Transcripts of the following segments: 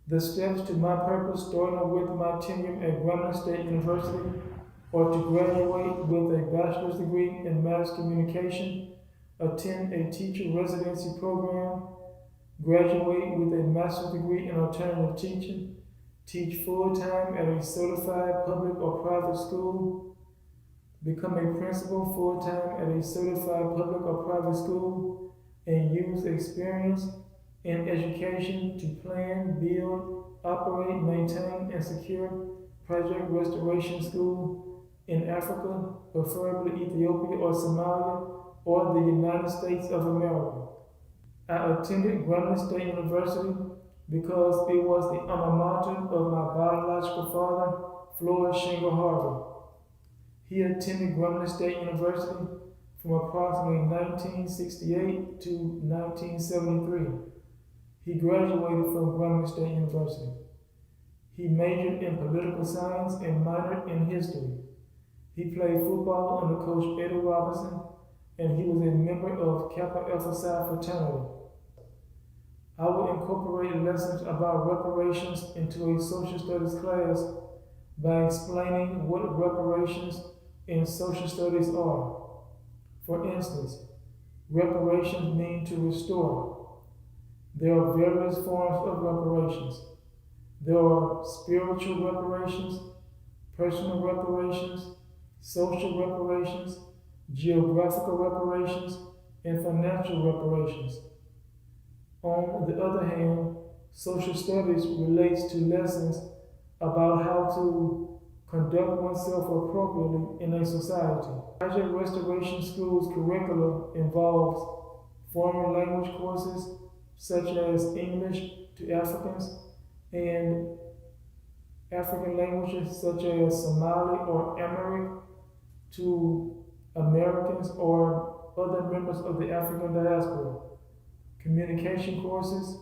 The steps to my purpose, starting with my tenure at Grambling State University, are to graduate with a bachelor's degree in mass communication, attend a teacher residency program, graduate with a master's degree in alternative teaching, teach full-time at a certified public or private school, become a principal full-time at a certified public or private school, and use experience in education to plan, build, operate, maintain, and secure project restoration school in Africa, preferably Ethiopia or Somalia, or the United States of America. I attended Grambling State University because it was the alma mater of my biological father, Floyd Shingle Harvey. He attended Grambling State University from approximately 1968 to 1973. He graduated from Grambling State University. He majored in political science and minored in history. He played football under Coach Eddie Robinson, and he was a member of Kappa Alpha Psi fraternity. I will incorporate lessons about reparations into a social studies class by explaining what reparations in social studies are. For instance, reparations mean to restore. There are various forms of reparations. There are spiritual reparations, personal reparations, social reparations, geographical reparations, and financial reparations. On the other hand, social studies relates to lessons about how to conduct oneself appropriately in a society. Project Restoration School's curriculum involves foreign language courses such as English to Africans and African languages such as Somali or Amharic to Americans or other members of the African diaspora, communication courses,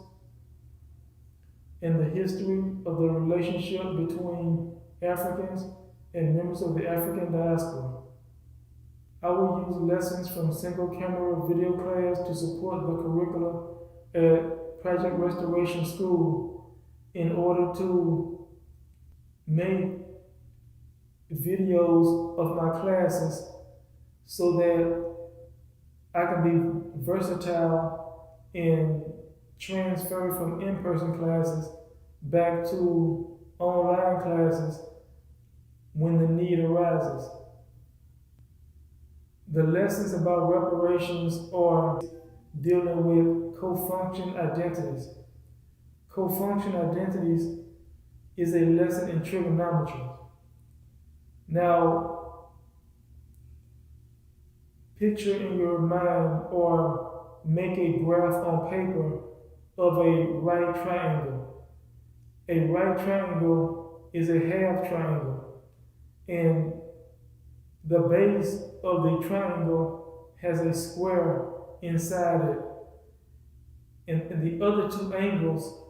and the history of the relationship between Africans and members of the African diaspora. I will use lessons from single camera video class to support the curricula at Project Restoration School in order to make videos of my classes so that I can be versatile and transfer from in-person classes back to online classes when the need arises. The lessons about reparations are dealing with co-function identities. Co-function identities is a lesson in trigonometry. Now, picture in your mind or make a graph on paper of a right triangle. A right triangle is a half triangle, and the base of the triangle has a square inside it, and the other two angles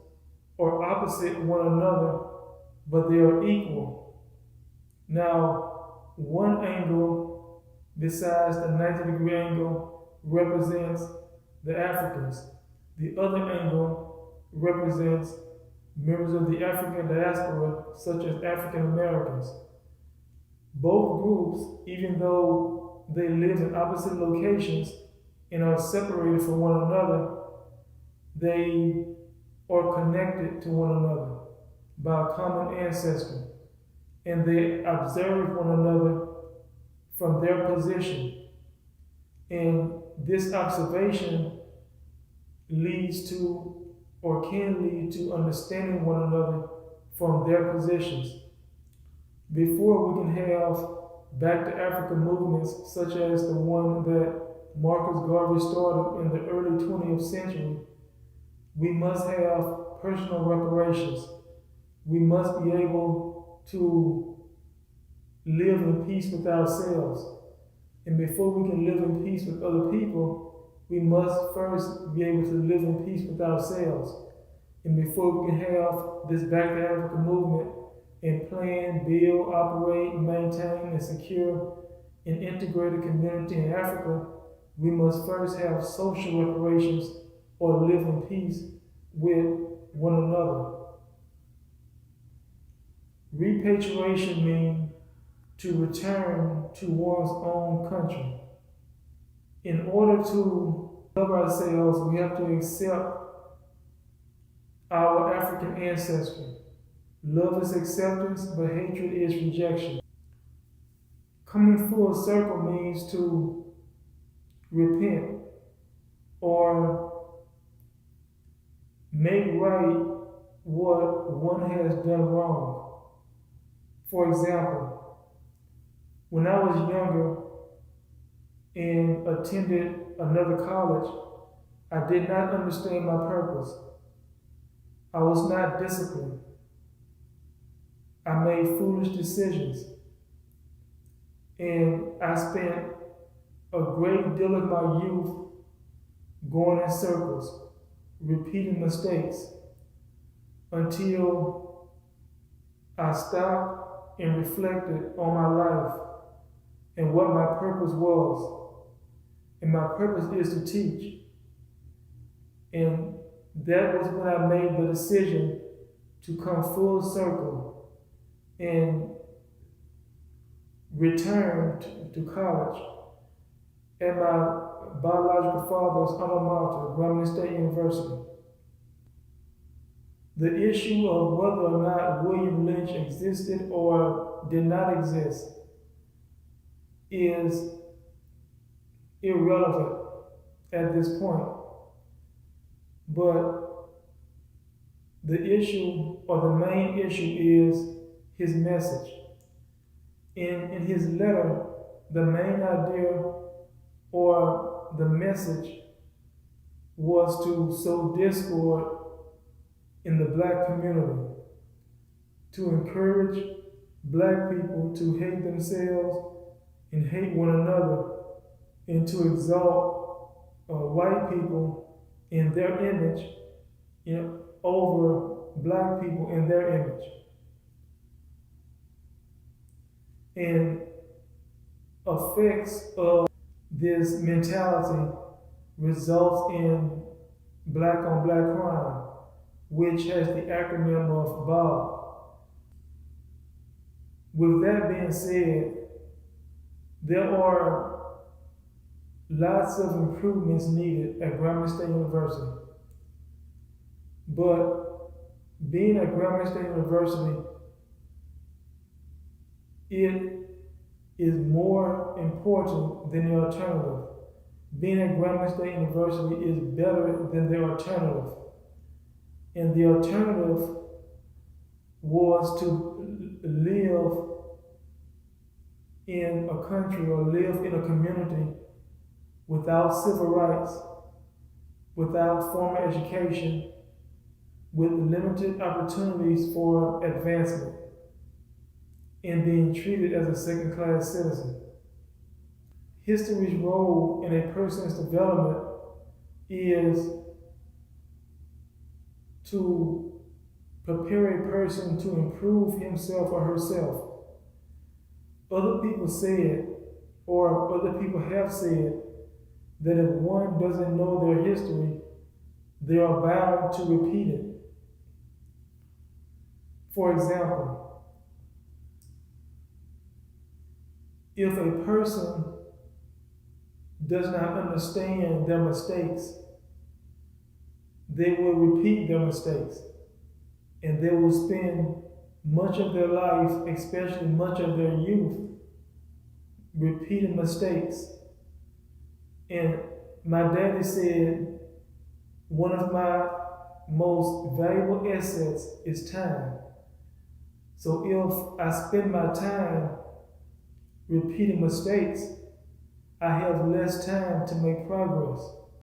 are opposite one another, but they are equal. Now, one angle besides the 90-degree angle represents the Africans. The other angle represents members of the African diaspora, such as African Americans. Both groups, even though they live in opposite locations and are separated from one another, they are connected to one another by a common ancestor, and they observe one another from their position. And this observation leads to or can lead to understanding one another from their positions. Before we can have back to Africa movements such as the one that Marcus Garvey started in the early 20th century, we must have personal reparations. We must be able to live in peace with ourselves. And before we can live in peace with other people, we must first be able to live in peace with ourselves. And before we can have this back to Africa movement and plan, build, operate, maintain, and secure an integrated community in Africa, we must first have social reparations or live in peace with one another. Repatriation means to return to one's own country. In order to love ourselves, we have to accept our African ancestry. Love is acceptance, but hatred is rejection. Coming full circle means to repent or make right what one has done wrong. For example, when I was younger and attended another college, I did not understand my purpose. I was not disciplined. I made foolish decisions. And I spent a great deal of my youth going in circles, repeating mistakes, until I stopped and reflected on my life and what my purpose was. And my purpose is to teach. And that was when I made the decision to come full circle and return to college at my biological father's alma mater, Grambling State University. The issue of whether or not William Lynch existed or did not exist is irrelevant at this point. But the issue, or the main issue, is his message. In his letter, the main idea or the message was to sow discord in the black community, to encourage black people to hate themselves and hate one another, and to exalt white people in their image, over black people in their image. And effects of this mentality results in black on black crime, which has the acronym of BOB. With that being said, there are lots of improvements needed at Grambling State University. But being at Grambling State University, it is more important than the alternative. Being at Grambling State University is better than the alternative. And the alternative was to live in a country or live in a community without civil rights, without formal education, with limited opportunities for advancement, and being treated as a second-class citizen. History's role in a person's development is to prepare a person to improve himself or herself. Other people said, or other people have said, that if one doesn't know their history, they are bound to repeat it. For example, if a person does not understand their mistakes, they will repeat their mistakes, and they will spend much of their life, especially much of their youth, repeating mistakes. And my daddy said, one of my most valuable assets is time. So if I spend my time repeating mistakes, I have less time to make progress.